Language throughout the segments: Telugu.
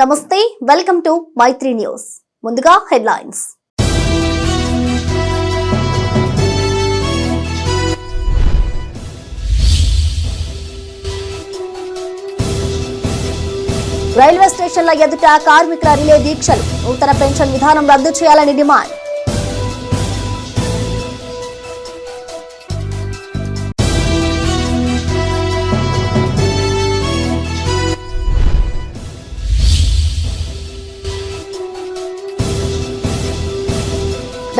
నమస్తే వెల్కమ్ టు మైత్రి న్యూస్. ముందుగా హెడ్లైన్స్. రైల్వే స్టేషన్ల ఎదుట కార్మికుల రిలే దీక్షలు. నూతన పెన్షన్ విధానం రద్దు చేయాలని డిమాండ్.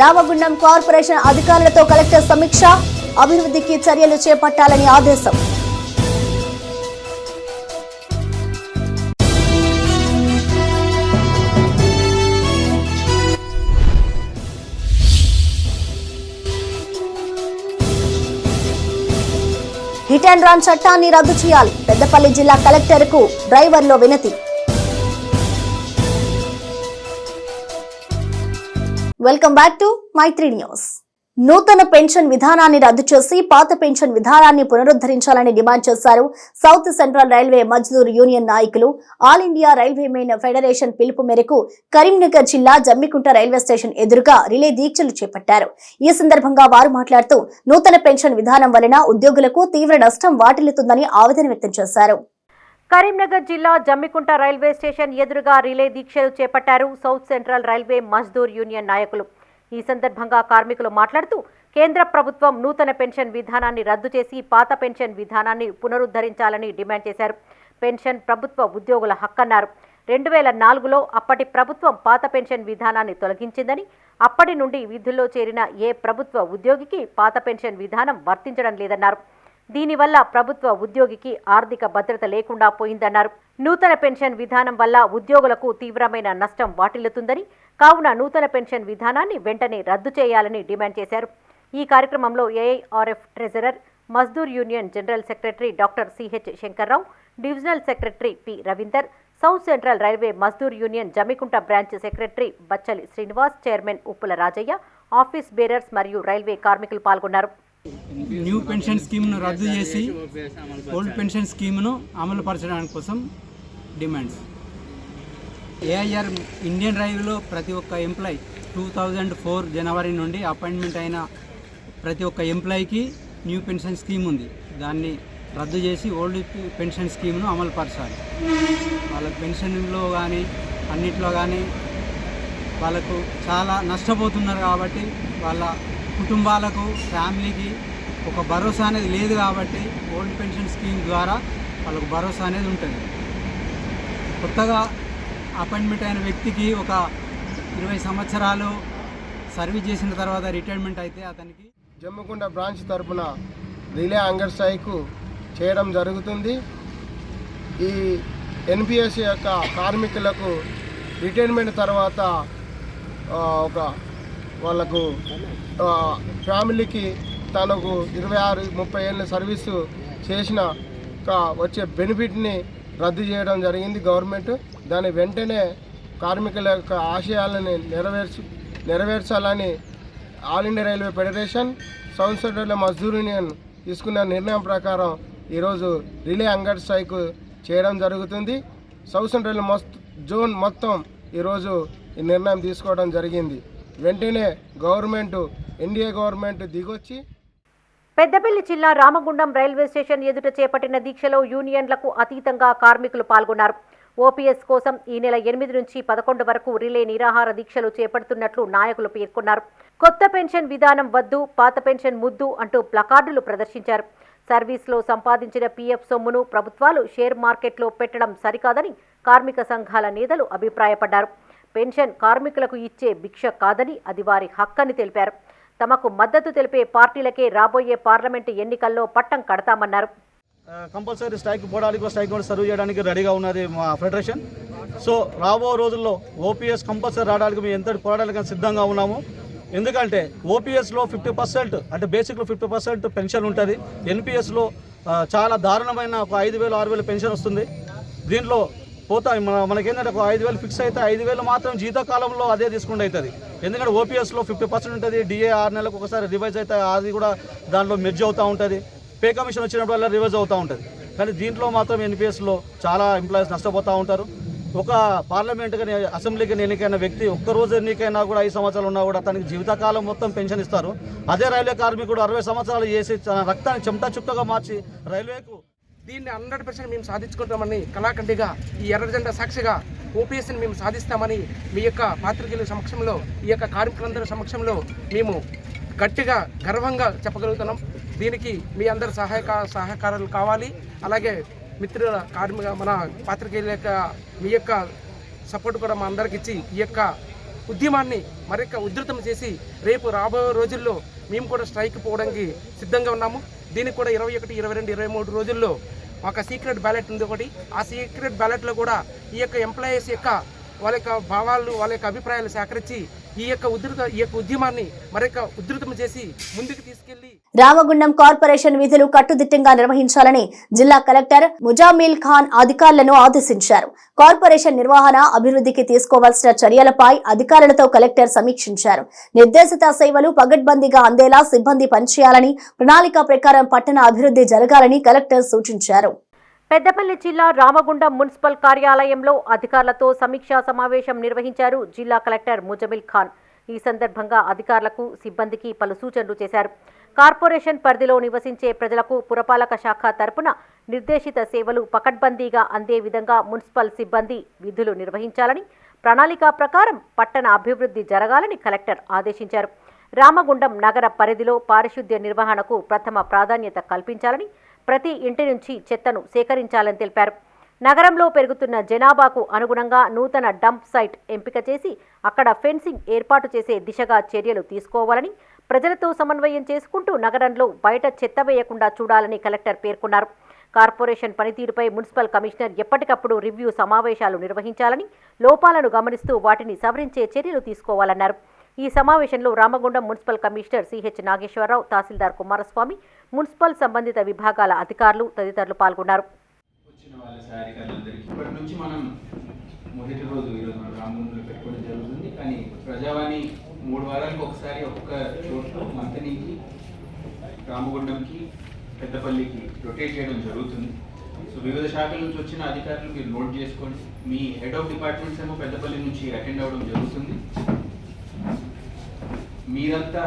రామగుండం కార్పొరేషన్ అధికారులతో కలెక్టర్ సమీక్ష. అభివృద్ధికి చర్యలు చేపట్టాలని ఆదేశం. హిట్ అండ్ రన్ చట్టాన్ని రద్దు చేయాలి. పెద్దపల్లి జిల్లా కలెక్టర్కు డ్రైవర్లో వినతి. Welcome back to Maitri news. నూతన పెన్షన్ విధానాన్ని రద్దు చేసి పాత పెన్షన్ విధానాన్ని పునరుద్ధరించాలని డిమాండ్ చేశారు south central railway Mazdoor union నాయకులు. All India railway main federation పిలుపు మేరకు కరీంనగర్ జిల్లా జమ్మికుంట రైల్వే స్టేషన్ ఎదురుగా రిలే దీక్షలు చేపట్టారు. ఈ సందర్భంగా వారు మాట్లాడుతూ నూతన పెన్షన్ విధానం వలన ఉద్యోగులకు తీవ్ర నష్టం వాటిల్లుతుందని ఆవేదన వ్యక్తం చేశారు. కరీంనగర్ జిల్లా జమ్మికుంట రైల్వే స్టేషన్ ఎదురుగా రిలే దీక్షలు చేపట్టారు south central railway Mazdoor union నాయకులు. ఈ సందర్భంగా కార్మికులు మాట్లాడుతూ కేంద్ర ప్రభుత్వం నూతన పెన్షన్ విధానాన్ని రద్దు చేసి పాత పెన్షన్ విధానాన్ని పునరుద్ధరించాలని డిమాండ్ చేశారు. పెన్షన్ ప్రభుత్వ ఉద్యోగుల హక్కన్నారు. 2004లో అప్పటి ప్రభుత్వం పాత పెన్షన్ విధానాన్ని తొలగించిందని, అప్పటి నుండి విధుల్లో చేరిన ఏ ప్రభుత్వ ఉద్యోగికి పాత పెన్షన్ విధానం వర్తించడం లేదన్నారు. దీనివల్ల ప్రభుత్వ ఉద్యోగికి ఆర్థిక భద్రత లేకుండా పోయిందన్నారు. నూతన పెన్షన్ విధానం వల్ల ఉద్యోగులకు తీవ్రమైన నష్టం వాటిల్లుతుందని, కావున నూతన పెన్షన్ విధానాన్ని వెంటనే రద్దు చేయాలని డిమాండ్ చేశారు. ఈ కార్యక్రమంలో AIRF treasurer, Mazdoor union general secretary doctor CH Shankarrao, divisional secretary P Ravinder, south central railway Mazdoor union Jammikunta branch secretary Bachchali Srinivas, chairman Uppula Rajaiah, office bearers మరియు రైల్వే కార్మికులు పాల్గొన్నారు. న్యూ పెన్షన్ స్కీమ్ను రద్దు చేసి ఓల్డ్ పెన్షన్ స్కీమ్ను అమలు పరచడానికి కోసం డిమాండ్స్. ఏఐఆర్ ఇండియన్ రైల్వేలో ప్రతి ఒక్క ఎంప్లాయీ 2004 జనవరి నుండి అపాయింట్మెంట్ అయిన ప్రతి ఒక్క ఎంప్లాయీకి న్యూ పెన్షన్ స్కీమ్ ఉంది. దాన్ని రద్దు చేసి ఓల్డ్ పెన్షన్ స్కీమ్ను అమలు పరచాలి. వాళ్ళ పెన్షన్లో కానీ అన్నిట్లో కానీ వాళ్ళకు చాలా నష్టపోతున్నారు. కాబట్టి వాళ్ళ కుటుంబాలకు, ఫ్యామిలీకి ఒక భరోసా అనేది లేదు. కాబట్టి ఓల్డ్ పెన్షన్ స్కీమ్ ద్వారా వాళ్ళకు భరోసా అనేది ఉంటుంది. కొత్తగా అపాయింట్మెంట్ అయిన వ్యక్తికి ఒక 20 సంవత్సరాలు సర్వీస్ చేసిన తర్వాత రిటైర్మెంట్ అయితే అతనికి జమ్మికుంట బ్రాంచ్ తరఫున రిలే హంగర్ స్ట్రైక్ చేయడం జరుగుతుంది. ఈ ఎన్పిఎస్ యొక్క కార్మికులకు రిటైర్మెంట్ తర్వాత ఒక వాళ్ళకు ఫ్యామిలీకి తనకు 26-30 ఏళ్ళ సర్వీసు చేసిన వచ్చే బెనిఫిట్ని రద్దు చేయడం జరిగింది గవర్నమెంట్. దాని వెంటనే కార్మికుల యొక్క ఆశయాలను నెరవేర్చాలని all India railway federation, south central Mazdoor union తీసుకున్న నిర్ణయం ప్రకారం ఈరోజు రిలే హంగర్ స్ట్రైక్ చేయడం జరుగుతుంది. సౌత్ సెంట్రల్ జోన్ మొత్తం ఈరోజు ఈ నిర్ణయం తీసుకోవడం జరిగింది. వెంటనే ఎన్డీఏ గవర్నమెంట్ దిగొచ్చి పెద్దపల్లి జిల్లా రామగుండం రైల్వే స్టేషన్ ఎదుట చేపట్టిన దీక్షలో యూనియన్లకు అతీతంగా కార్మికులు పాల్గొన్నారు. ఓపీఎస్ కోసం ఈ నెల 8 నుంచి 11 వరకు రిలే నిరాహార దీక్షలు చేపడుతున్నట్లు నాయకులు పేర్కొన్నారు. కొత్త పెన్షన్ విధానం వద్దు, పాత పెన్షన్ ముద్దు అంటూ ప్లకార్డులు ప్రదర్శించారు. సర్వీస్లో సంపాదించిన పీఎఫ్ సొమ్మును ప్రభుత్వాలు షేర్ మార్కెట్లో పెట్టడం సరికాదని కార్మిక సంఘాల నేతలు అభిప్రాయపడ్డారు. పెన్షన్ కార్మికులకు ఇచ్చే భిక్ష కాదని, అది వారి హక్కని తెలిపారు. తమకు మద్దతు తెలిపే పార్టీలకే రాబోయే పార్లమెంటు ఎన్నికల్లో పట్టం కడతామన్నారు. కంపల్సరీ స్ట్రైక్ పోవడానికి, స్ట్రైక్ సర్వ్ చేయడానికి రెడీగా ఉన్నది మా ఫెడరేషన్. సో రాబో రోజుల్లో ఓపీఎస్ కంపల్సరీ రావడానికి మేము ఎంతటి పోరాటానికి సిద్ధంగా ఉన్నాము. ఎందుకంటే ఓపీఎస్లో 50% అంటే బేసిక్లో 50% పెన్షన్ ఉంటుంది. ఎన్పిఎస్లో చాలా దారుణమైన ఒక 5,000-6,000 పెన్షన్ వస్తుంది. దీంట్లో పోతాయి మనకేంటంటే ఒక 5,000 ఫిక్స్ అయితే 5,000 మాత్రం జీతకాలంలో అదే తీసుకుంటూ అవుతుంది. ఎందుకంటే ఓపీఎస్లో 50% ఉంటుంది. డిఏ 6 నెలలకు ఒకసారి రివైజ్ అయితే అది కూడా దాంట్లో మెర్జ్ అవుతూ ఉంటుంది. పే కమిషన్ వచ్చినప్పుడు రివైజ్ అవుతూ ఉంటుంది. కానీ దీంట్లో మాత్రం ఎన్పిఎస్లో చాలా ఎంప్లాయీస్ నష్టపోతూ ఉంటారు. ఒక పార్లమెంట్ కానీ అసెంబ్లీకి ఎన్నికైన వ్యక్తి ఒక్కరోజు ఎన్నికైనా కూడా 5 సంవత్సరాలు ఉన్నా కూడా తనకి జీవితకాలం మొత్తం పెన్షన్ ఇస్తారు. అదే రైల్వే కార్మికుడు 60 సంవత్సరాలు చేసి తన రక్తాన్ని చెమటా చుక్కగా మార్చి రైల్వేకు దీన్ని 100% మేము సాధించుకుంటామని కళాఖండిగా ఈ ఎర్ర జెండా సాక్షిగా ఓపీఎస్ని మేము సాధిస్తామని మీ యొక్క పాత్రికేయుల సమక్షంలో ఈ యొక్క కార్మికులందరి సమక్షంలో మేము గట్టిగా గర్వంగా చెప్పగలుగుతున్నాం. దీనికి మీ అందరి సహకారాలు కావాలి. అలాగే మిత్రుల మన పాత్రికేయుల యొక్క మీ యొక్క సపోర్ట్ కూడా మా అందరికి ఇచ్చి ఈ యొక్క ఉద్యమాన్ని మరొక ఉధృతం చేసి రేపు రాబోయే రోజుల్లో మేము కూడా స్ట్రైక్ పోవడానికి సిద్ధంగా ఉన్నాము. దీనికి కూడా 21, 22, 23 రోజుల్లో ఒక సీక్రెట్ బ్యాలెట్ ఉంది ఒకటి. ఆ సీక్రెట్ బ్యాలెట్లో కూడా ఈ యొక్క ఎంప్లాయీస్ యొక్క వాళ్ళ యొక్క భావాలు వాళ్ళ యొక్క అభిప్రాయాలు సేకరించి ఈ యొక్క ఉద్యమాన్ని మరొక ఉధృతం చేసి ముందుకు తీసుకెళ్లి రామగుండం కార్పొరేషన్ విధులు కట్టుదిట్టంగా నిర్వహించాలని జిల్లా కలెక్టర్ ముజామిల్ ఖాన్ అధికారులను ఆదేశించారు. కార్పొరేషన్ నిర్వహణ అభివృద్ధికి తీసుకోవాల్సిన చర్యలపై అధికారులతో కలెక్టర్ సమీక్షించారు. నిర్దేశిత సేవలు పగడ్బందీగా అందేలా సిబ్బంది పనిచేయాలని, ప్రణాళిక ప్రకారం పట్టణ అభివృద్ధి జరగాలని కలెక్టర్ సూచించారు. పెద్దపల్లి జిల్లా రామగుండం మున్సిపల్ కార్యాలయంలో అధికారులతో సమీక్షా సమావేశం నిర్వహించారు జిల్లా కలెక్టర్ ముజమిల్ ఖాన్. ఈ సందర్భంగా అధికారులకు, సిబ్బందికి పలు సూచనలు చేశారు. కార్పొరేషన్ పరిధిలో నివసించే ప్రజలకు పురపాలక శాఖ తరపున నిర్దేశిత సేవలు పకడ్బందీగా అందే విధంగా మున్సిపల్ సిబ్బంది విధులు నిర్వహించాలని, ప్రణాళిక ప్రకారం పట్టణ అభివృద్ధి జరగాలని కలెక్టర్ ఆదేశించారు. రామగుండం నగర పరిధిలో పారిశుద్ధ్య నిర్వహణకు ప్రథమ ప్రాధాన్యత కల్పించాలని, ప్రతి ఇంటి నుంచి చెత్తను సేకరించాలని తెలిపారు. నగరంలో పెరుగుతున్న జనాభాకు అనుగుణంగా నూతన డంప్ సైట్ ఎంపిక చేసి అక్కడ ఫెన్సింగ్ ఏర్పాటు చేసే దిశగా చర్యలు తీసుకోవాలని, ప్రజలతో సమన్వయం చేసుకుంటూ నగరంలో బయట చెత్త వేయకుండా చూడాలని కలెక్టర్ పేర్కొన్నారు. కార్పొరేషన్ పనితీరుపై మున్సిపల్ కమిషనర్ ఎప్పటికప్పుడు రివ్యూ సమావేశాలు నిర్వహించాలని, లోపాలను గమనిస్తూ వాటిని సవరించే చర్యలు తీసుకోవాలన్నారు. ఈ సమావేశంలో Ramagundam municipal commissioner CH Nageswararao, tahsildar Kumaraswamy, municipal సంబంధిత విభాగాల అధికారులు తదితరులు పాల్గొన్నారు. ఇప్పటి నుంచి మనం మొదటి రోజు ఈరోజు మనం రామగుండంలో పెట్టుకోవడం జరుగుతుంది. కానీ ప్రజావాణి 3 వారాలకు ఒకసారి ఒక్కొక్క చోట్ల మంతనికి రామగుండంకి పెద్దపల్లికి రొటేట్ చేయడం జరుగుతుంది. సో వివిధ శాఖల నుంచి వచ్చిన అధికారులు మీరు నోట్ చేసుకోండి. మీ హెడ్ ఆఫ్ డిపార్ట్మెంట్స్ ఏమో పెద్దపల్లి నుంచి అటెండ్ అవ్వడం జరుగుతుంది. మీరంతా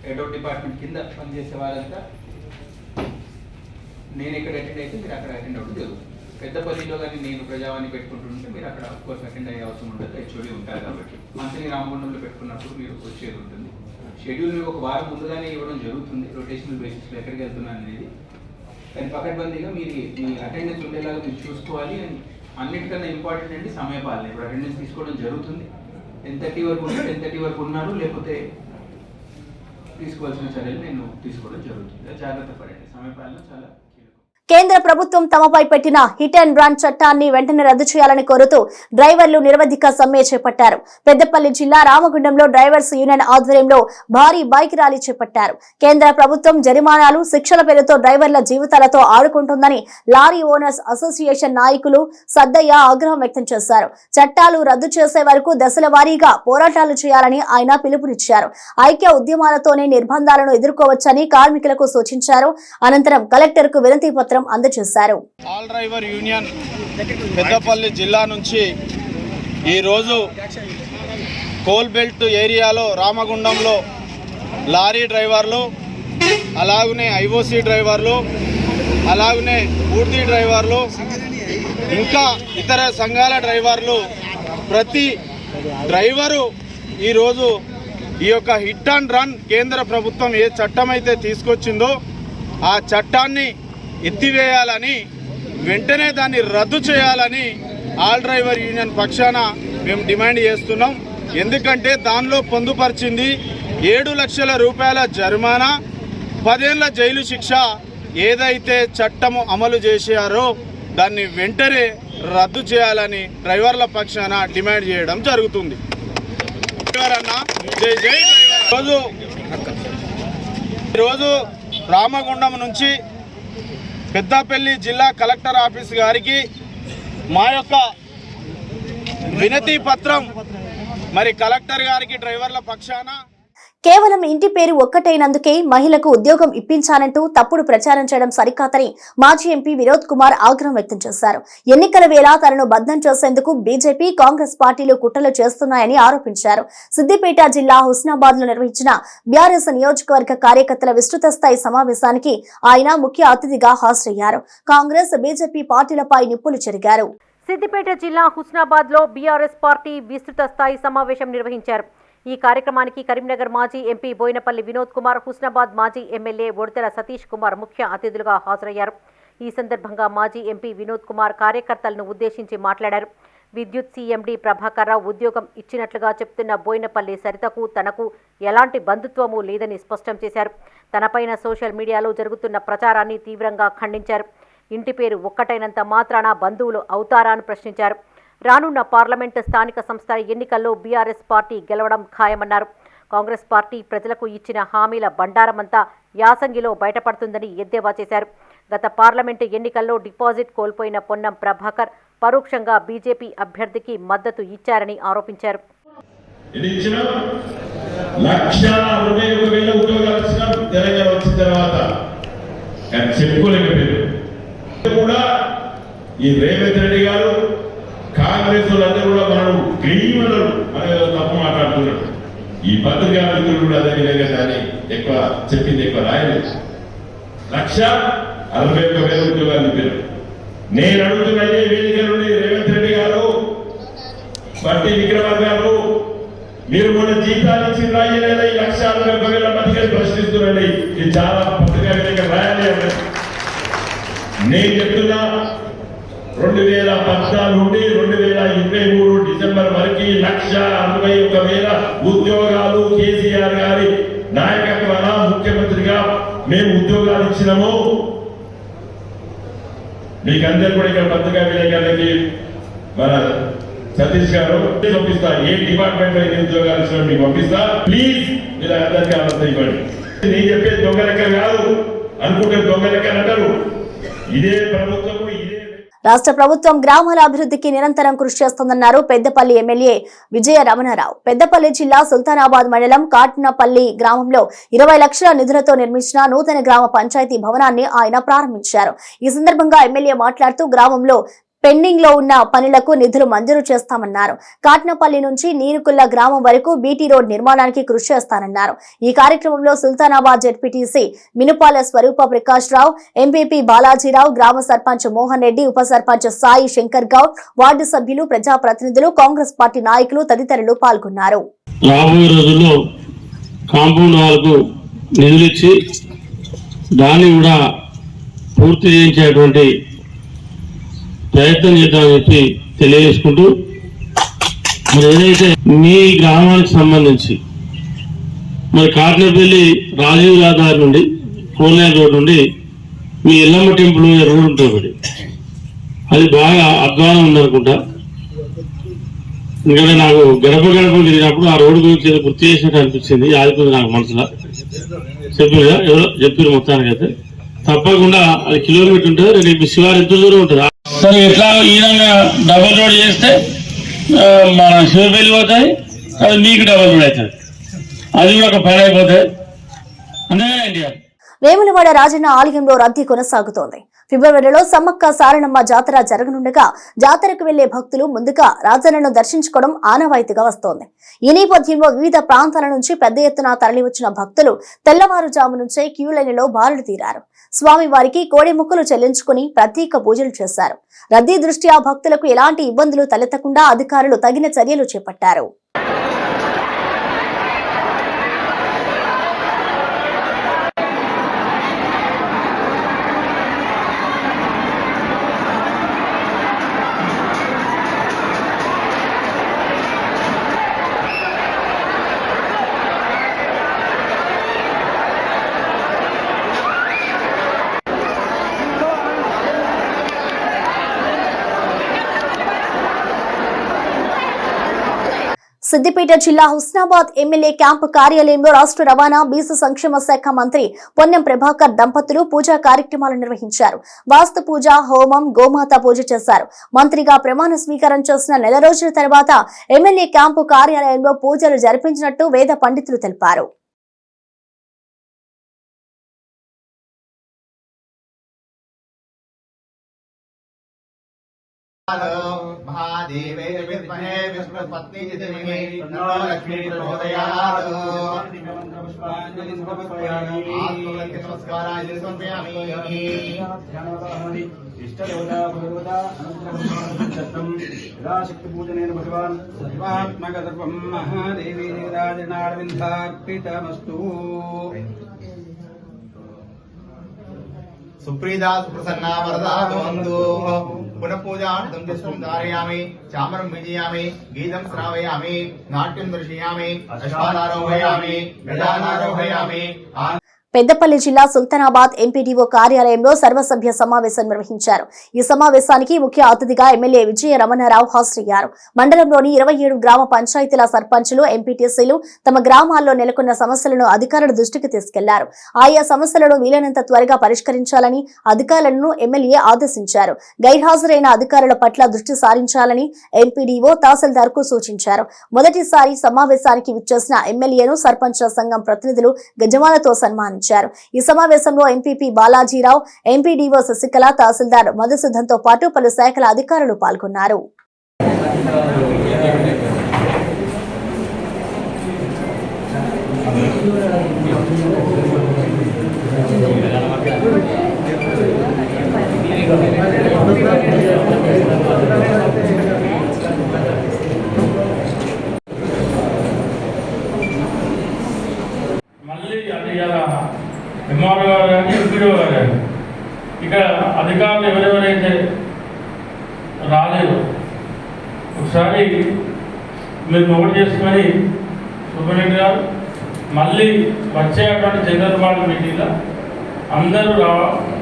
హెడ్ ఆఫ్ డిపార్ట్మెంట్ కింద పనిచేసే వారంతా నేను ఎక్కడ అటెండ్ అయితే మీరు అక్కడ అటెండ్ అవ్వడం జరుగుతుంది. పెద్దపల్లిలో కానీ నేను ప్రజావాణి పెట్టుకుంటుంటే మీరు అక్కడ కోర్స్ అటెండ్ అయ్యే అవసరం ఉంటుంది. హెచ్ఓడి ఉంటారు కాబట్టి మంత్లీ రామగుండంలో పెట్టుకున్నప్పుడు మీరు వచ్చేది ఉంటుంది. షెడ్యూల్ మీకు ఒక వారం ముందుగానే ఇవ్వడం జరుగుతుంది. రొటేషనల్ బేసిస్లో ఎక్కడికి వెళ్తున్నాను అనేది. కానీ పకడ్బందీగా మీ అటెండెన్స్ ఉండేలాగా మీరు చూసుకోవాలి. అండ్ అన్నిటికన్నా ఇంపార్టెంట్ అండి సమయపాలన. ఇప్పుడు అటెండెన్స్ తీసుకోవడం జరుగుతుంది. 10:30 వరకు 10:30 వరకు ఉన్నారు, లేకపోతే తీసుకోవాల్సిన చర్యలు నేను తీసుకోవడం జరుగుతుంది. జాగ్రత్త పడండి. సమయపాలన చాలా కేంద్ర ప్రభుత్వం తమపై పెట్టిన హిట్ అండ్ రన్ చట్టాన్ని వెంటనే రద్దు చేయాలని కోరుతూ డ్రైవర్లు నిరవధిక సమ్మె చేపట్టారు. పెద్దపల్లి జిల్లా రామగుండంలో డ్రైవర్స్ యూనియన్ ఆధ్వర్యంలో భారీ బైక్ ర్యాలీ చేపట్టారు. కేంద్ర ప్రభుత్వం జరిమానాలు, శిక్షల పేరుతో డ్రైవర్ల జీవితాలతో ఆడుకుంటుందని లారీ ఓనర్స్ అసోసియేషన్ నాయకులు సద్దయ్య ఆగ్రహం వ్యక్తం చేశారు. చట్టాలు రద్దు చేసే వరకు దశల వారీగా పోరాటాలు చేయాలని ఆయన పిలుపునిచ్చారు. ఐక్య ఉద్యమాలతోనే నిర్బంధాలను ఎదుర్కోవచ్చని కార్మికులకు సూచించారు. అనంతరం కలెక్టర్ కు వినతి పత్రం అందజేశారు. ఆల్ డ్రైవర్ యూనియన్ పెద్దపల్లి జిల్లా నుంచి ఈరోజు కోల్ బెల్ట్ ఏరియాలో రామగుండంలో లారీ డ్రైవర్లు, అలాగనే ఐఓసి డ్రైవర్లు, అలాగనే పూర్తి డ్రైవర్లు, ఇంకా ఇతర సంఘాల డ్రైవర్లు, ప్రతి డ్రైవరు ఈరోజు ఈ యొక్క హిట్ అండ్ రన్ కేంద్ర ప్రభుత్వం ఏ చట్టం అయితే తీసుకొచ్చిందో ఆ చట్టాన్ని ఎత్తివేయాలని, వెంటనే దాన్ని రద్దు చేయాలని ఆల్ డ్రైవర్ యూనియన్ పక్షాన మేము డిమాండ్ చేస్తున్నాం. ఎందుకంటే దానిలో పొందుపరిచింది 7 లక్షల రూపాయల జరిమానా, 10 ఏళ్ల జైలు శిక్ష. ఏదైతే చట్టము అమలు చేశారో దాన్ని వెంటనే రద్దు చేయాలని డ్రైవర్ల పక్షాన డిమాండ్ చేయడం జరుగుతుంది. ఈరోజు రామగుండం నుంచి పెద్దపల్లి జిల్లా కలెక్టర్ ఆఫీస్ గారికి మా యొక్క వినతి పత్రం మరి కలెక్టర్ గారికి డ్రైవర్ల పక్షాన కేవలం ఇంటి పేరు ఒక్కటైనందుకే మహిళకు ఉద్యోగం ఇప్పించానంటూ తప్పుడు ప్రచారం చేయడం సరికాదని మాజీ ఎంపీ వినోద్ కుమార్ ఆగ్రహం వ్యక్తం చేశారు. ఎన్నికల వేళ తనను బద్దం చేసేందుకు బీజేపీ, కాంగ్రెస్ పార్టీలు కుట్రలు చేస్తున్నాయని ఆరోపించారు. సిద్దిపేట జిల్లా హుస్నాబాద్ లో నిర్వహించిన బీఆర్ఎస్ నియోజకవర్గ కార్యకర్తల విస్తృత స్థాయి సమావేశానికి ఆయన ముఖ్య అతిథిగా హాజరయ్యారు. కాంగ్రెస్, బీజేపీ పార్టీలపై నిప్పులు చెరిగారు. సిద్దిపేట జిల్లా హుస్నాబాద్ లో బీఆర్ఎస్ పార్టీ విస్తృత స్థాయి సమావేశం నిర్వహించారు. ఈ కార్యక్రమానికి కరీంనగర్ మాజీ ఎంపీ బోయినపల్లి వినోద్ కుమార్, హుస్నాబాద్ మాజీ ఎమ్మెల్యే బొడతెల సతీష్ కుమార్ ముఖ్య అతిథులుగా హాజరయ్యారు. ఈ సందర్భంగా మాజీ ఎంపీ వినోద్ కుమార్ కార్యకర్తలను ఉద్దేశించి మాట్లాడారు. విద్యుత్ సీఎండీ ప్రభాకర్ రావు ఉద్యోగం ఇచ్చినట్లుగా చెప్తున్న బోయినపల్లి సరితకు తనకు ఎలాంటి బంధుత్వమూ లేదని స్పష్టం చేశారు. తనపైన సోషల్ మీడియాలో జరుగుతున్న ప్రచారాన్ని తీవ్రంగా ఖండించారు. ఇంటి పేరు ఒక్కటైనంత మాత్రాన బంధువులు అవుతారా అని ప్రశ్నించారు. రానున్న పార్లమెంటు స్థానిక సంస్థల ఎన్నికల్లో బీఆర్ఎస్ పార్టీ గెలవడం ఖాయమన్నారు. కాంగ్రెస్ పార్టీ ప్రజలకు ఇచ్చిన హామీల బండారమంతా యాసంగిలో బయటపడుతుందని ఎద్దేవా చేశారు. గత పార్లమెంటు ఎన్నికల్లో డిపాజిట్ కోల్పోయిన పొన్నం ప్రభాకర్ పరోక్షంగా బీజేపీ అభ్యర్థికి మద్దతు ఇచ్చారని ఆరోపించారు. ఈ రేవంత్ రెడ్డి గారు కాంగ్రెస్ వాళ్ళందరూ కూడా మనం క్రిమినల్ తప్పు మాట్లాడుతున్నారు. ఈ పత్రికా మిత్రులు కూడా అదే విధంగా దాన్ని ఎక్కువ చెప్పింది ఎక్కువ రాయలేదు. 1,61,000 ఉద్యోగాలు చెప్పారు. నేను అడుగుతున్నదే వేదిక నుండి రేవంత్ రెడ్డి గారు, బట్టి విక్రమార్ గారు, మీరు మొన్న జీతాలు ఇచ్చి రాయలేదా? ఈ 1,61,000 మందికి ప్రశ్నిస్తున్నారండి. ఇది చాలా పత్రికా విధంగా రాయాలి. నేను చెప్తున్నా 2014 నుండి 2023 డిసెంబర్ వరకు 1,61,000 ఉద్యోగాలు కేసీఆర్ గారి నాయకత్వాన ముఖ్యమంత్రిగా మేము ఉద్యోగాలు ఇచ్చినాము. మీకందరూ కూడా ఇక్కడ పత్రికా విలేకరులకి మన సతీష్ గారు పంపిస్తా, ఏ డిపార్ట్మెంట్ లో ఎన్ని ఉద్యోగాలు ఇచ్చినా మీకు పంపిస్తా. ప్లీజ్ మీరు అందరికీ ఆలోచన ఇవ్వండి. నేను చెప్పేది దొంగ లెక్క కాదు, అనుకుంటే దొంగ లెక్క అంటారు. ఇదే ప్రభుత్వం రాష్ట్ర ప్రభుత్వం గ్రామాల అభివృద్ధికి నిరంతరం కృషి చేస్తోందన్నారు పెద్దపల్లి ఎమ్మెల్యే విజయ రమణారావు. పెద్దపల్లి జిల్లా సుల్తానాబాద్ మండలం కాట్నపల్లి గ్రామంలో 20 లక్షల నిధులతో నిర్మించిన నూతన గ్రామ పంచాయతీ భవనాన్ని ఆయన ప్రారంభించారు. ఈ సందర్భంగా ఎమ్మెల్యే మాట్లాడుతూ గ్రామంలో పెండింగ్ లో ఉన్న పనులకు నిధులు మంజూరు చేస్తామన్నారు. కాట్నపల్లి నుంచి నీరుకుల్ల గ్రామం వరకు బీటీ రోడ్ నిర్మాణానికి కృషి చేస్తానన్నారు. ఈ కార్యక్రమంలో సుల్తానాబాద్ జెడ్పీటీసీ మినుపాల స్వరూప ప్రకాష్ రావు, ఎంపీపీ బాలాజీరావు, గ్రామ సర్పంచ్ మోహన్ రెడ్డి, ఉప సర్పంచ్ సాయి శంకర్ గౌడ్, వార్డు సభ్యులు, ప్రజాప్రతినిధులు, కాంగ్రెస్ పార్టీ నాయకులు తదితరులు పాల్గొన్నారు. రాబోయే రోజుల్లో కాంపౌండ్ వాల్కు నిధులిచ్చి దాన్ని కూడా పూర్తి చేయించేటువంటి ప్రయత్నం చేద్దామని చెప్పి తెలియజేసుకుంటూ, మరి ఏదైతే మీ గ్రామానికి సంబంధించి మరి కాట్నపల్లి రాజీవ్ రహదారి నుండి 4 లైన్ రోడ్ నుండి మీ ఎల్లమ్మ టెంపుల్ రోడ్ ఉంటుంది ఒకటి, అది బాగా అధ్వానం ఉందనుకుంటా. ఎందుకంటే నాకు గడప తిరిగినప్పుడు ఆ రోడ్డు గురించి ఏదో గుర్తు చేసినట్టు అనిపించింది, ఆగిపోయింది నాకు మనసులో. చెప్పారు ఎవరో చెప్పారు. మొత్తానికి అయితే తప్పకుండా అది కిలోమీటర్ ఉంటుంది. రేపు శివారు ఎంత దూరం ఉంటుంది. సరే, ఎట్లా ఈ విధంగా డబుల్ రోడ్ చేస్తే మన శివపల్లి పోతుంది, అది మీకు డబుల్ రోడ్ అవుతుంది, అది కూడా ఒక పని అయిపోతుంది. అంతేగానండి. వేములవాడ రాజన్న ఆలయంలో రద్దీ కొనసాగుతోంది. ఫిబ్రవరిలో సమ్మక్క సారలమ్మ జాతర జరగనుండగా జాతరకు వెళ్లే భక్తులు ముందుగా రాజన్నను దర్శించుకోవడం ఆనవాయితీగా వస్తోంది. ఈ నేపథ్యంలో వివిధ ప్రాంతాల నుంచి పెద్ద ఎత్తున తరలివచ్చిన భక్తులు తెల్లవారుజాము నుంచే క్యూలైన్లో బారులు తీరారు. స్వామివారికి కోడి ముక్కలు చెల్లించుకుని ప్రత్యేక పూజలు చేశారు. రద్దీ దృష్ట్యా భక్తులకు ఎలాంటి ఇబ్బందులు తలెత్తకుండా అధికారులు తగిన చర్యలు చేపట్టారు. సిద్దిపేట జిల్లా హుస్నాబాద్ ఎమ్మెల్యే క్యాంపు కార్యాలయంలో రాష్ట్ర రవాణా బీసీ సంక్షేమ శాఖ మంత్రి పొన్నం ప్రభాకర్ దంపతులు పూజా కార్యక్రమాలు నిర్వహించారు. వాస్తు పూజ, హోమం, గోమాత పూజ చేశారు. మంత్రిగా ప్రమాణ స్వీకారం చేసిన నెల రోజుల తర్వాత ఎమ్మెల్యే క్యాంపు కార్యాలయంలో పూజలు జరిపించినట్టు వేద పండితులు తెలిపారు. महादेवे विद्महे विष्णुपत्नी धीमहि तन्नो लक्ष्मी प्रचोदयात्। आत्मवत्ति नमस्काराय समर्पयामि। इष्टदेवता भगवता अनन्तरं शक्ति पूजनेन भगवान् सर्वात्मकतत्वं महादेवी निराजनारविन्दार्पितमस्तु। सुप्रीदा सुप्रसन्ना वरदा भवन्तु। पुनः पूजार्थं पुष्पं धारयामि, चामरं विजयामि, गीतं श्रावयामि, नाट्यं दर्शयामि, अश्वानारोहयामि, गजानारोहयामि। పెద్దపల్లి జిల్లా సుల్తానాబాద్ ఎంపీడీఓ కార్యాలయంలో సర్వసభ్య సమావేశం నిర్వహించారు. ఈ సమావేశానికి ముఖ్య అతిథిగా ఎమ్మెల్యే విజయ రమణారావు హాజరయ్యారు. మండలంలోని 27 గ్రామ పంచాయతీల సర్పంచులు, ఎంపీటీసీలు తమ గ్రామాల్లో నెలకొన్న సమస్యలను అధికారుల దృష్టికి తీసుకెళ్లారు. ఆయా సమస్యలను వీలైనంత త్వరగా పరిష్కరించాలని అధికారులను ఎమ్మెల్యే ఆదేశించారు. గైర్హాజరైన అధికారుల పట్ల దృష్టి సారించాలని ఎంపీడీఓ తహసీల్దార్ కు సూచించారు. మొదటిసారి సమావేశానికి విచ్చేసిన ఎమ్మెల్యేను సర్పంచ్ సంఘం ప్రతినిధులు గజమాలతో సన్మానించారు. ఈ సమావేశంలో ఎంపీపీ బాలాజీరావు, ఎంపీడీఓ శశికళ, తహసీల్దార్ మధుసూదన్తో పాటు పలు శాఖల అధికారులు పాల్గొన్నారు. ఎంఆర్ఓ గారు కానీ ఎంపీడీఓ గారు కానీ ఇక్కడ అధికారులు ఎవరెవరైతే రాలేదు ఒకసారి మీరు నోట్ చేసుకొని సూపరింటెండెంట్ గారు మళ్ళీ వచ్చేటువంటి జనరల్ బాడీ మీటింగ్లో అందరూ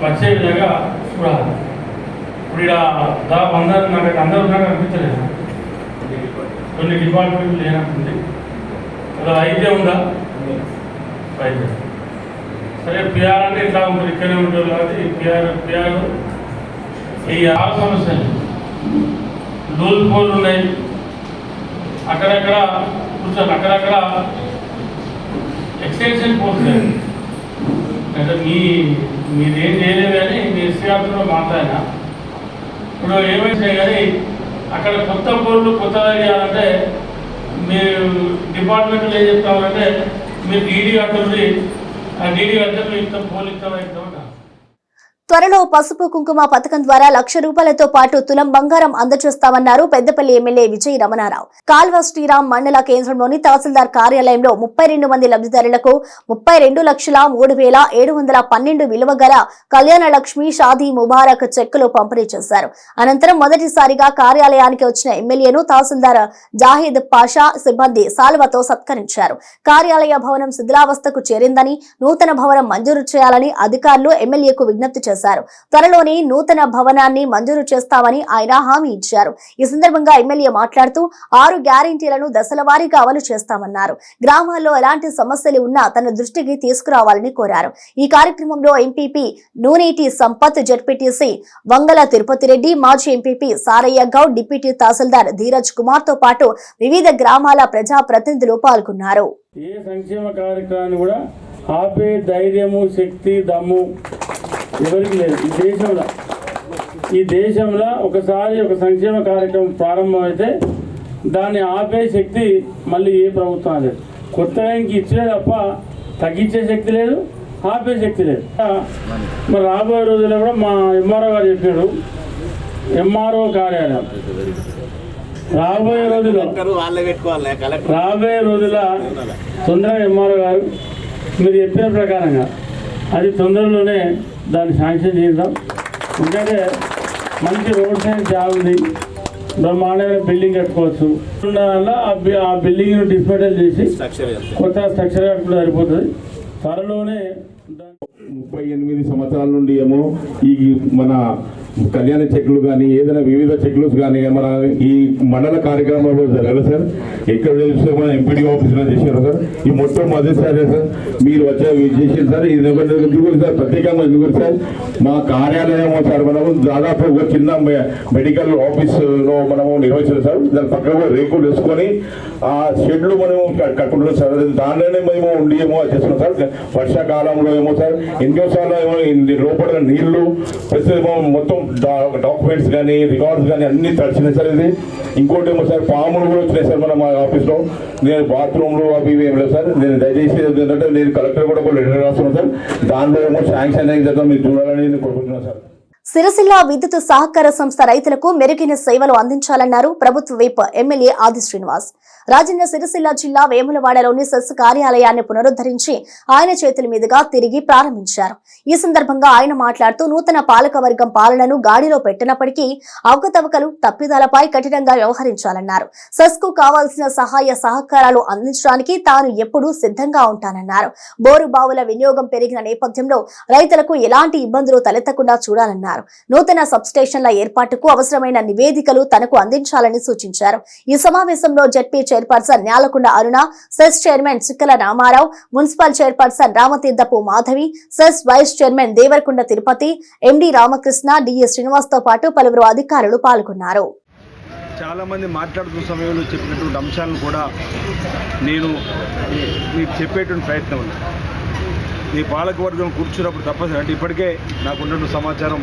వచ్చే విధంగా చూడాలి. ఇప్పుడు ఇక్కడ దాదాపు అందరూ నాకు అనిపించలేదు. కొన్ని డిపార్ట్మెంట్లు లేనట్టుంది. అలా వైద్యం ఉందా? వైద్యం సరే. పిఆర్ అంటే ఇట్లా ఉంటుంది, ఇక్కడే ఉంటుంది కాబట్టి పిఆర్ ఈ 6 సమస్యలు లూల్ పోల్ ఉన్నాయి. అక్కడక్కడ కూర్చొని అక్కడక్కడ ఎక్స్టెన్షన్ పోల్స్ అంటే మీరేం చేయలేదు కానీ మీ ఎస్సీఆర్తో మాట్లాడినా ఇప్పుడు ఏమైనా కానీ అక్కడ కొత్త పోర్లు కొత్తగా చేయాలంటే మీరు డిపార్ట్మెంట్లో ఏం చెప్తామంటే మీరు డీడీ కట్టుంది, ఆ డీడీ కడితే మీరు ఇంత పోలు ఇస్తాం. త్వరలో పసుపు కుంకుమ పథకం ద్వారా ₹1,00,000తో పాటు తులం బంగారం అందజేస్తామన్నారు పెద్దపల్లి ఎమ్మెల్యే విజయ రమణారావు. కాల్వ శ్రీరామ్ మండల కేంద్రంలోని తహసీల్దార్ కార్యాలయంలో 32 మంది లబ్ధిదారులకు 32,03,712 విలువ గల కళ్యాణ లక్ష్మి షాదీ ముబారక్ చెక్కులు పంపిణీ చేశారు. అనంతరం మొదటిసారిగా కార్యాలయానికి వచ్చిన ఎమ్మెల్యేను తహసీల్దార్ జాహిద్ పాషా సిబ్బంది సాల్వతో సత్కరించారు. కార్యాలయ భవనం శిథిలావస్థకు చేరిందని, నూతన భవనం మంజూరు చేయాలని అధికారులు ఎమ్మెల్యేకు విజ్ఞప్తి చేశారు. త్వరలోనే నూతన భవనాన్ని మంజూరు చేస్తామని ఆయన హామీ ఇచ్చారు. ఈ సందర్భంగా ఎమ్మెల్యే మాట్లాడుతూ 6 గ్యారెంటీలను దశల వారీగా అమలు చేస్తామన్నారు. గ్రామాల్లో ఎలాంటి సమస్యలు ఉన్నా తన దృష్టికి తీసుకురావాలని కోరారు. ఈ కార్యక్రమంలో ఎంపీపీ నూనేటి సంపత్, జెడ్పీటీసీ వంగల తిరుపతి రెడ్డి, మాజీ ఎంపీపీ సారయ్య గౌడ్, డిప్యూటీ తహసీల్దార్ ధీరజ్ కుమార్ తో పాటు వివిధ గ్రామాల ప్రజా ప్రతినిధులు పాల్గొన్నారు. ఏ సంక్షేమ కార్యక్రమాన్ని కూడా ఆపే ధైర్యము, శక్తి, దమ్ము ఎవరికి లేదు ఈ దేశంలో. ఒకసారి ఒక సంక్షేమ కార్యక్రమం ప్రారంభమైతే దాన్ని ఆపే శక్తి మళ్ళీ ఏ ప్రభుత్వం లేదు. కొత్తగా ఇంక ఇచ్చే తప్ప తగ్గించే శక్తి లేదు, ఆపే శక్తి లేదు. మరి రాబోయే రోజుల్లో కూడా మా ఎంఆర్ఓ గారు చెప్పాడు, ఎంఆర్ఓ కార్యాలయం రాబోయే రోజుల్లో తొందరగా ఎంఆర్ఓ గారు మీరు చెప్పిన ప్రకారంగా అది తొందరలోనే దాన్ని శాంక్షన్ చేద్దాం. ఎందుకంటే మంచి రోడ్ సైడ్ జాబ్ ఉంది, బ్రహ్మాండమైన బిల్డింగ్ కట్టుకోవచ్చు. ఆ బిల్డింగ్ను డిస్మెంటల్ చేసి కొత్త స్ట్రక్చర్ కట్టుకుంటే సరిపోతుంది. త్వరలోనే 38 సంవత్సరాల నుండి ఏమో ఈ మన కళ్యాణ చెక్కులు కానీ ఏదైనా వివిధ చెక్కులు కానీ మన ఈ మండల కార్యక్రమంలో జరగదు సార్. ఎక్కడ తెలిస్తే మన ఎంపీడీ ఆఫీస్లో చేశారు సార్. ఈ మొత్తం మొదటిసారి సార్ మీరు చేసారు సార్. ఇది ఎందుకు సార్ ప్రత్యేకంగా ఎందుకు సార్ మా కార్యాలయం సార్ మనము దాదాపు ఒక చిన్న మెడికల్ ఆఫీస్లో మనము నిర్వహించాం సార్. దాని పక్కన రేకులు వేసుకొని ఆ షెడ్లు మనము కట్టుకుంటున్నాం సార్. దాంట్లోనే మేము ఉండి ఏమో చేస్తున్నాం సార్. వర్షాకాలంలో ఏమో సార్ ఎన్నోసార్లు లోపల నీళ్లు మొత్తం డాక్యుమెంట్స్ కానీ రికార్డ్స్ కానీ అన్ని తడిచినాయి సార్. ఇది ఇంకోటి ఏమో సార్ పాములు కూడా వచ్చినాయి సార్ మన ఆఫీస్లో. నేను బాత్రూమ్లు అవి ఇవి ఏం లేదు సార్. నేను దయచేసి ఏంటంటే నేను కలెక్టర్ కూడా ఒక లెటర్ రాస్తున్నాను సార్. దాంట్లో ఏమో శాంక్షన్ అయ్యేది మీరు చూడాలని నేను కోరుకుంటున్నాను సార్. సిరిసిల్ల విద్యుత్ సహకార సంస్థ రైతులకు మెరుగైన సేవలు అందించాలన్నారు ప్రభుత్వ విప్ ఎమ్మెల్యే ఆది శ్రీనివాస్. రాజన్న సిరిసిల్ల జిల్లా వేములవాడలోని సెస్ కార్యాలయాన్ని పునరుద్ధరించి ఆయన చేతుల మీదుగా తిరిగి ప్రారంభించారు. ఈ సందర్భంగా ఆయన మాట్లాడుతూ నూతన పాలకవర్గం పాలనను గాడిలో పెట్టినప్పటికీ అవకతవకలు తప్పిదాలపై కఠినంగా వ్యవహరించాలన్నారు. సెస్ కు కావాల్సిన సహాయ సహకారాలు అందించడానికి తాను ఎప్పుడూ సిద్ధంగా ఉంటానన్నారు. బోరు బావుల వినియోగం పెరిగిన నేపథ్యంలో రైతులకు ఎలాంటి ఇబ్బందులు తలెత్తకుండా చూడాలన్నారు. నూతన సబ్స్టేషన్ల ఏర్పాటుకు అవసరమైన నివేదికలు తనకు అందించాలని సూచించారు. ఈ సమావేశంలో ZP chairperson Nyalakonda Aruna, CESS chairman Chikkala Ramarao, municipal chairperson Ramatheerthapu Madhavi, CESS vice chairman Devarakonda Tirupati, MD Ramakrishna, DS Srinivas తో పాటు పలువురు అధికారులు పాల్గొన్నారు. చాలా మంది మాట్లాడుతున్న సమయంలో చెప్పినటువంటి అంశాలను కూడా నేను మీకు చెప్పేటువంటి ప్రయత్నం ఉంది. ఈ పాలకవర్గం కూర్చున్నప్పుడు తప్పనిసరి అంటే ఇప్పటికే నాకు ఉన్నటువంటి సమాచారం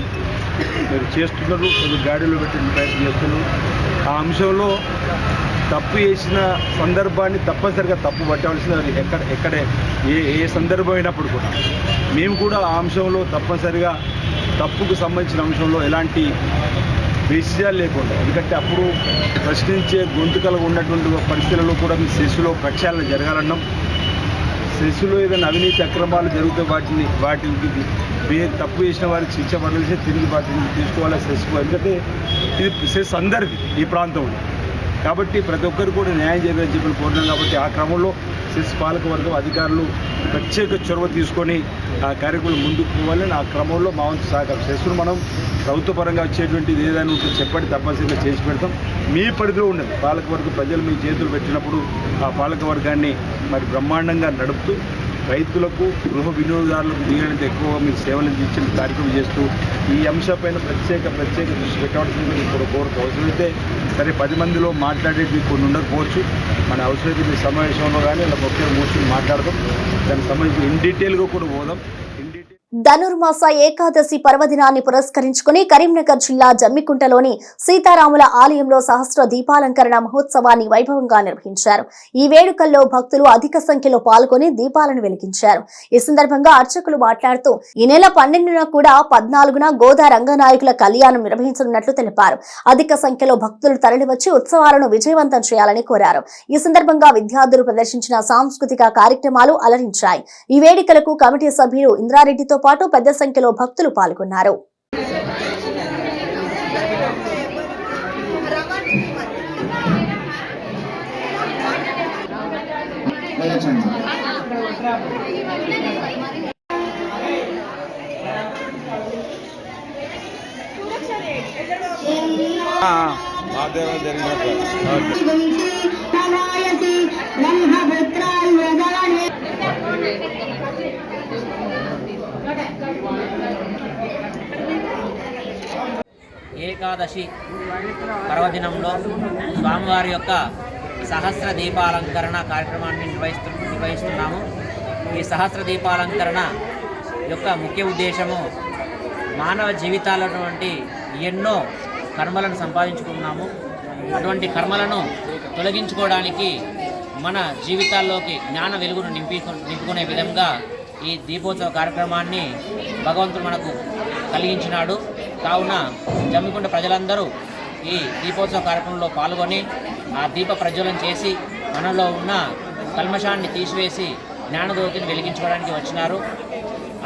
మీరు చేస్తున్నారు, గాడిలో పెట్టిన ప్రయత్నం చేస్తున్నారు. ఆ అంశంలో తప్పు చేసిన సందర్భాన్ని తప్పనిసరిగా తప్పు పట్టవలసిన ఎక్కడే ఏ సందర్భం అయినప్పుడు కూడా మేము కూడా ఆ అంశంలో తప్పనిసరిగా తప్పుకు సంబంధించిన అంశంలో ఎలాంటి విషయాలు లేకుండా, ఎందుకంటే అప్పుడు ప్రశ్నించే గొంతుకలు ఉన్నటువంటి పరిస్థితులలో కూడా మీ శిశులో ప్రక్షాళన జరగాలన్నాం. శిశులో ఏదైనా అవినీతి అక్రమాలు జరిగితే వాటికి తప్పు చేసిన వారికి శిక్ష పడాల్సి తిరిగి వాటిని తీసుకోవాలి శిశువు. ఎందుకంటే ఇది శిశు అందరిది ఈ ప్రాంతంలో, కాబట్టి ప్రతి ఒక్కరు కూడా న్యాయం చేయాలని చెప్పి కోరినాం. కాబట్టి ఆ క్రమంలో సెస్ పాలకవర్గం అధికారులు ప్రత్యేక చొరవ తీసుకొని ఆ కార్యక్రమం ముందుకు పోవాలని ఆ క్రమంలో మా వంతు సహకారం. సెస్ను మనం ప్రభుత్వ పరంగా వచ్చేటువంటిది ఏదైనా ఉంటే చెప్పండి, తప్పనిసరిగా చేసి పెడతాం. మీ పరిధిలో ఉన్నది పాలకవర్గం ప్రజలు మీ చేతులు పెట్టినప్పుడు ఆ పాలకవర్గాన్ని మరి బ్రహ్మాండంగా నడుపుతూ రైతులకు గృహ వినియోగదారులకు వీలైనంత ఎక్కువ మీరు సేవలు ఇచ్చిన కార్యక్రమం చేస్తూ ఈ అంశంపైన ప్రత్యేక దృష్టి పెట్టవలసింది ఇప్పుడు కోరిక. అవసరమైతే సరే 10 మందిలో మాట్లాడేది కొన్ని ఉండకపోవచ్చు, మన అవసరమైతే మీ సమావేశంలో కానీ ఇలా ఒకే మూర్తిని మాట్లాడదాం. దానికి సంబంధించి ఇన్ డీటెయిల్గా కూడా పోదాం. ధనుర్మాస ఏకాదశి పర్వదినాన్ని పురస్కరించుకుని కరీంనగర్ జిల్లా జమ్మికుంటలోని సీతారాముల ఆలయంలో సహస్ర దీపాలంకరణ మహోత్సవాన్ని వైభవంగా నిర్వహించారు. ఈ వేడుకల్లో భక్తులు అధిక సంఖ్యలో పాల్గొని దీపాలను వెలిగించారు. ఈ సందర్భంగా అర్చకులు మాట్లాడుతూ ఈ నెల 12న కూడా 14న గోదా రంగనాయకుల కళ్యాణం నిర్వహించనున్నట్లు తెలిపారు. అధిక సంఖ్యలో భక్తులు తరలివచ్చి ఉత్సవాలను విజయవంతం చేయాలని కోరారు. ఈ సందర్భంగా విద్యార్థులు ప్రదర్శించిన సాంస్కృతిక కార్యక్రమాలు అలరించాయి. ఈ వేడుకలకు కమిటీ సభ్యులు ఇంద్రారెడ్డితో పాటు పెద్ద సంఖ్యలో భక్తులు పాల్గొన్నారు. ఏకాదశి పర్వదినంలో స్వామివారి యొక్క సహస్ర దీపాలంకరణ కార్యక్రమాన్ని నిర్వహిస్తున్నాము. ఈ సహస్ర దీపాలంకరణ యొక్క ముఖ్య ఉద్దేశము మానవ జీవితాల్లో ఎన్నో కర్మలను సంపాదించుకున్నాము. అటువంటి కర్మలను తొలగించుకోవడానికి మన జీవితాల్లోకి జ్ఞాన వెలుగును నింపుకునే విధంగా ఈ దీపోత్సవ కార్యక్రమాన్ని భగవంతుడు మనకు కలిగించినాడు. కావున జమ్మికుంట ప్రజలందరూ ఈ దీపోత్సవ కార్యక్రమంలో పాల్గొని ఆ దీప ప్రజ్వలన చేసి మనలో ఉన్న కల్మషాన్ని తీసివేసి జ్ఞానజ్యోతిని వెలిగించుకోవడానికి వచ్చినారు.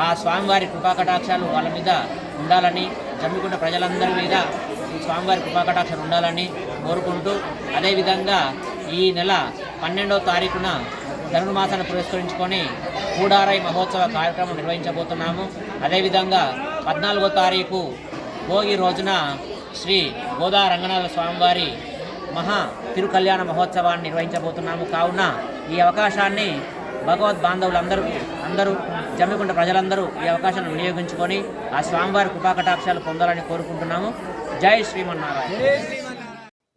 ఆ స్వామివారి కృపాకటాక్షాలు వాళ్ళ మీద ఉండాలని, జమ్మికుంట ప్రజలందరి మీద స్వామివారి కృపాకటాక్షాలు ఉండాలని కోరుకుంటూ, అదేవిధంగా ఈ నెల 12వ తారీఖున ధనుర్మాసాన్ని పురస్కరించుకొని కూడారై మహోత్సవ కార్యక్రమం నిర్వహించబోతున్నాము. అదేవిధంగా 14వ తారీఖు భోగి రోజున శ్రీ గోదా రంగనాథ స్వామివారి మహా తిరుకళ్యాణ మహోత్సవాన్ని నిర్వహించబోతున్నాము. కావున ఈ అవకాశాన్ని భగవద్ బాంధవులందరూ జమ్మికుంట ప్రజలందరూ ఈ అవకాశాన్ని వినియోగించుకొని ఆ స్వామివారి కృపాకటాక్షాలు పొందాలని కోరుకుంటున్నాము. జై శ్రీమన్నారాయణ.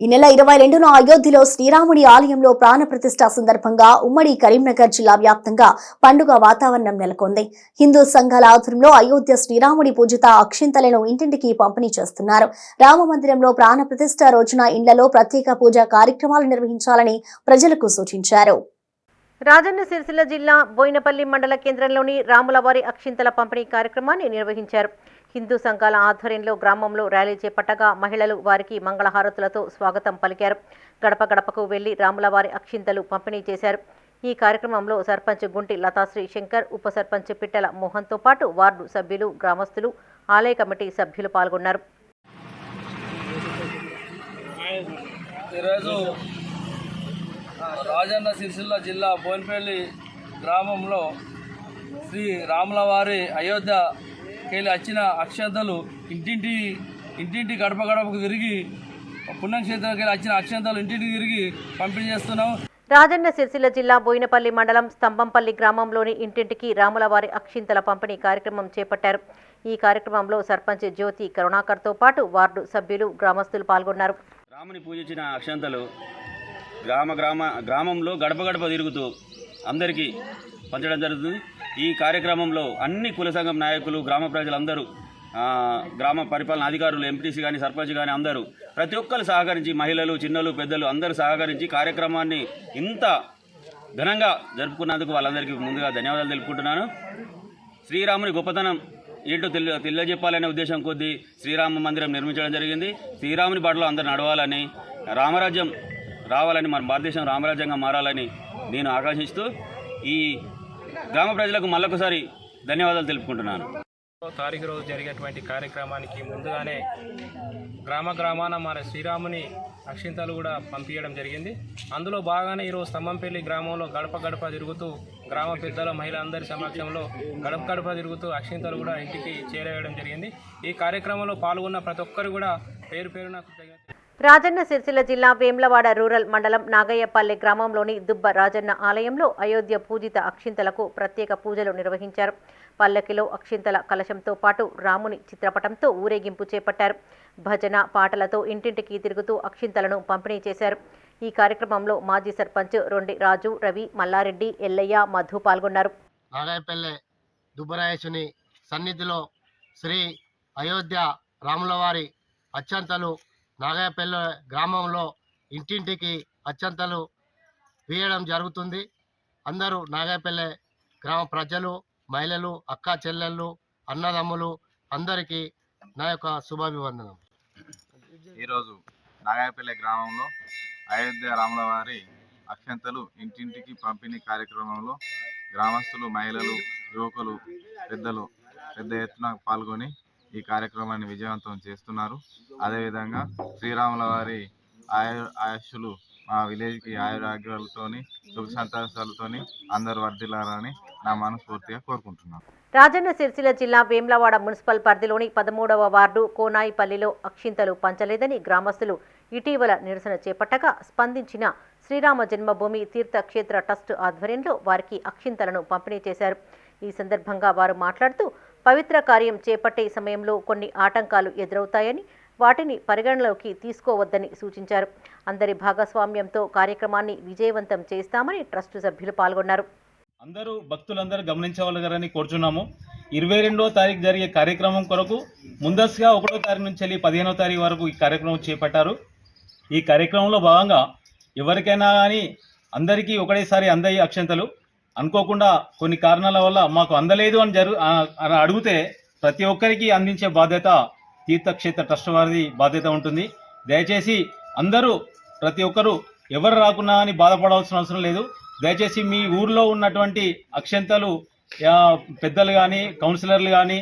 ఈ నెల 22న అయోధ్యలో శ్రీరాముడి ఆలయంలో ప్రాణ ప్రతిష్ఠ సందర్భంగా ఉమ్మడి కరీంనగర్ జిల్లా వ్యాప్తంగా పండుగ వాతావరణం నెలకొంది. హిందూ సంఘాల ఆధ్వర్యంలో అయోధ్య శ్రీరాముడి పూజిత అక్షింతలను ఇంటింటికి పంపిణీ చేస్తున్నారు. రామ మందిరంలో ప్రాణ ప్రతిష్ఠ రోజున ఇండ్లలో ప్రత్యేక పూజా కార్యక్రమాలు నిర్వహించాలని ప్రజలకు సూచించారు. రాజన్న సిరిసిల్ల జిల్లా బోయినపల్లి మండల కేంద్రంలోని రాములవారి అక్షింతల పంపిణీ కార్యక్రమాన్ని నిర్వహించారు. హిందూ సంఘాల ఆధ్వర్యంలో గ్రామంలో ర్యాలీ చేపట్టగా మహిళలు వారికి మంగళహారతులతో స్వాగతం పలికారు. గడప గడపకు వెళ్లి రాములవారి అక్షింతలు పంపిణీ చేశారు. ఈ కార్యక్రమంలో సర్పంచ్ గుంటి లతాశ్రీ శంకర్, ఉప సర్పంచ్ పిట్టల మోహన్తో పాటు వార్డు సభ్యులు, గ్రామస్తులు, ఆలయ కమిటీ సభ్యులు పాల్గొన్నారు. ఈరోజు రాజన్న సిరిసిల్ల జిల్లా బోయినపల్లి గ్రామంలో శ్రీ రాములవారి అయోధ్యకి వచ్చిన అక్షంతలు ఇంటింటి గడప గడపకు తిరిగి పుణ్యక్షేత్రానికి వచ్చిన అక్షంతలు ఇంటింటికి తిరిగి పంపిణీ చేస్తున్నాం. రాజన్న సిరిసిల్ల జిల్లా బోయినపల్లి మండలం స్తంభంపల్లి గ్రామంలోని ఇంటింటికి రాములవారి అక్షింతల పంపిణీ కార్యక్రమం చేపట్టారు. ఈ కార్యక్రమంలో సర్పంచ్ జ్యోతి కరుణాకర్తో పాటు వార్డు సభ్యులు, గ్రామస్తులు పాల్గొన్నారు. రాముని పూజించిన అక్షంతలు గ్రామంలో గడప గడప తిరుగుతూ అందరికీ పంచడం జరుగుతుంది. ఈ కార్యక్రమంలో అన్ని కుల సంఘం నాయకులు, గ్రామ ప్రజలందరూ, గ్రామ పరిపాలన అధికారులు, ఎంపీటీసీ కానీ సర్పంచ్ కానీ అందరూ ప్రతి ఒక్కరు సహకరించి, మహిళలు, చిన్నలు, పెద్దలు అందరూ సహకరించి కార్యక్రమాన్ని ఇంత ఘనంగా జరుపుకున్నందుకు వాళ్ళందరికీ ముందుగా ధన్యవాదాలు తెలుపుకుంటున్నాను. శ్రీరాముని గొప్పతనం ఏంటో తెలియజెప్పాలనే ఉద్దేశం కొద్దీ శ్రీరామ మందిరం నిర్మించడం జరిగింది. శ్రీరాముని బాటలో అందరూ నడవాలని, రామరాజ్యం రావాలని, మన భారతదేశం రామరాజ్యంగా మారాలని నేను ఆకాంక్షిస్తూ ఈ గ్రామ ప్రజలకు మళ్ళొకసారి ధన్యవాదాలు తెలుపుకుంటున్నాను. తారీఖు రోజు జరిగేటువంటి కార్యక్రమానికి ముందుగానే గ్రామాన మన శ్రీరాముని అక్షింతలు కూడా పంపించడం జరిగింది. అందులో భాగంగానే ఈరోజు స్తంభంపల్లి గ్రామంలో గడప గడప తిరుగుతూ గ్రామ పెద్దల మహిళలందరి సమక్షంలో గడప గడప తిరుగుతూ అక్షింతలు కూడా ఇంటికి చేరవేయడం జరిగింది. ఈ కార్యక్రమంలో పాల్గొన్న ప్రతి ఒక్కరు కూడా పేరు పేరున రాజన్న సిరిసిల్ల జిల్లా వేమ్లవాడ రూరల్ మండలం నాగయ్యపల్లె గ్రామంలోని దుబ్బ రాజన్న ఆలయంలో అయోధ్య పూజిత అక్షింతలకు ప్రత్యేక పూజలు నిర్వహించారు. పల్లకిలో అక్షింతల కలశంతో పాటు రాముని చిత్రపటంతో ఊరేగింపు చేపట్టారు. భజన పాటలతో ఇంటింటికి తిరుగుతూ అక్షింతలను పంపిణీ చేశారు. ఈ కార్యక్రమంలో మాజీ సర్పంచ్ రొండి రాజు, రవి, మల్లారెడ్డి, ఎల్లయ్య, మధు పాల్గొన్నారు. నాగయ్యపల్లె దుబ్బరాయేశుని సన్నిధిలో శ్రీ అయోధ్య రాములవారి అక్షంతలు నాగయ్యపల్లె గ్రామంలో ఇంటింటికి అక్షంతలు వేయడం జరుగుతుంది. అందరూ నాగయ్యపల్లె గ్రామ ప్రజలు, మహిళలు, అక్క చెల్లెళ్ళు, అన్నదమ్ములు అందరికీ నా యొక్క శుభాభివందనం. ఈరోజు నాగయ్యపల్లె గ్రామంలో అయోధ్య రాములవారి అక్షంతలు ఇంటింటికి పంపిణీ కార్యక్రమంలో గ్రామస్తులు, మహిళలు, యువకులు, పెద్దలు పెద్ద ఎత్తున పాల్గొని ఈ కార్యక్రమాన్ని విజయవంతం చేస్తున్నారు. అదేవిధంగా శ్రీరాముల వారి ఆయుష్లు మా విలేజ్కి ఆయురాగ్యాలతోని, సుఖ సంతోషాలతోని అందరూ వర్ధిల్లాలని నా మనస్ఫూర్తిగా కోరుకుంటున్నాను. రాజన్న సిరిసిల్ల జిల్లా వేమ్లవాడ మున్సిపల్ పరిధిలోని 13వ వార్డు కోనాయిపల్లిలో అక్షింతలు పంచలేదని గ్రామస్తులు ఇటీవల నిరసన చేపట్టగా స్పందించిన శ్రీరామ జన్మభూమి తీర్థక్షేత్ర ట్రస్ట్ ఆధ్వర్యంలో వారికి అక్షింతలను పంపిణీ చేశారు. ఈ సందర్భంగా వారు మాట్లాడుతూ పవిత్ర కార్యం చేపట్టే సమయంలో కొన్ని ఆటంకాలు ఎదురవుతాయని, వాటిని పరిగణలోకి తీసుకోవద్దని సూచించారు. అందరి భాగస్వామ్యంతో కార్యక్రమాన్ని విజయవంతం చేస్తామని ట్రస్ట్ సభ్యులు పాల్గొన్నారు. అందరూ భక్తులందరూ గమనించగలరని కోరుచున్నాము. 22వ తారీఖు జరిగే కార్యక్రమం కొరకు ముందస్తుగా 1వ తారీఖు నుంచి వెళ్ళి 15వ తారీఖు వరకు ఈ కార్యక్రమం చేపట్టారు. ఈ కార్యక్రమంలో భాగంగా ఎవరికైనా కానీ అందరికీ ఒకటేసారి అందాయి అక్షంతలు, అనుకోకుండా కొన్ని కారణాల వల్ల మాకు అందలేదు అని అడిగితే ప్రతి ఒక్కరికి అందించే బాధ్యత తీర్థక్షేత్ర ట్రస్ట్ వారిది బాధ్యత ఉంటుంది. దయచేసి అందరూ ప్రతి ఒక్కరూ ఎవరు రాకున్నా అని బాధపడాల్సిన అవసరం లేదు. దయచేసి మీ ఊర్లో ఉన్నటువంటి అక్షంతలు పెద్దలు కానీ, కౌన్సిలర్లు కానీ,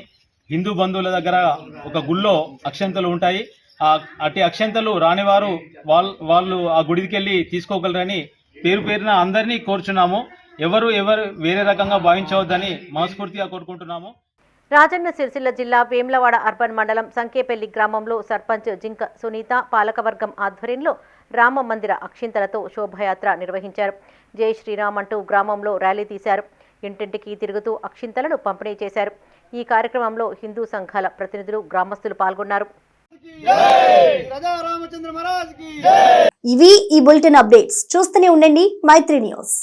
హిందూ బంధువుల దగ్గర ఒక గుళ్ళో అక్షంతలు ఉంటాయి. అట్టి అక్షంతలు రానివారు వాళ్ళు ఆ గుడికి వెళ్ళి తీసుకోగలరని పేరున అందరినీ కోరుచున్నాము. ఎవరు వేరే రకంగా భావించవద్దని మనస్ఫూర్తిగా కోరుకుంటున్నాము. రాజన్న సిరిసిల్ల జిల్లా వేమ్లవాడ అర్బన్ మండలం సంకేపల్లి గ్రామంలో సర్పంచ్ జింక సునీత పాలకవర్గం ఆధ్వర్యంలో రామ మందిర అక్షింతలతో శోభయాత్ర నిర్వహించారు. జై శ్రీరామ్ అంటూ గ్రామంలో ర్యాలీ తీశారు. ఇంటింటికి తిరుగుతూ అక్షింతలను పంపిణీ చేశారు. ఈ కార్యక్రమంలో హిందూ సంఘాల ప్రతినిధులు, గ్రామస్తులు పాల్గొన్నారు. ఇవి ఈ బులెటిన్ అప్డేట్స్. చూస్తూనే ఉండండి మైత్రి న్యూస్.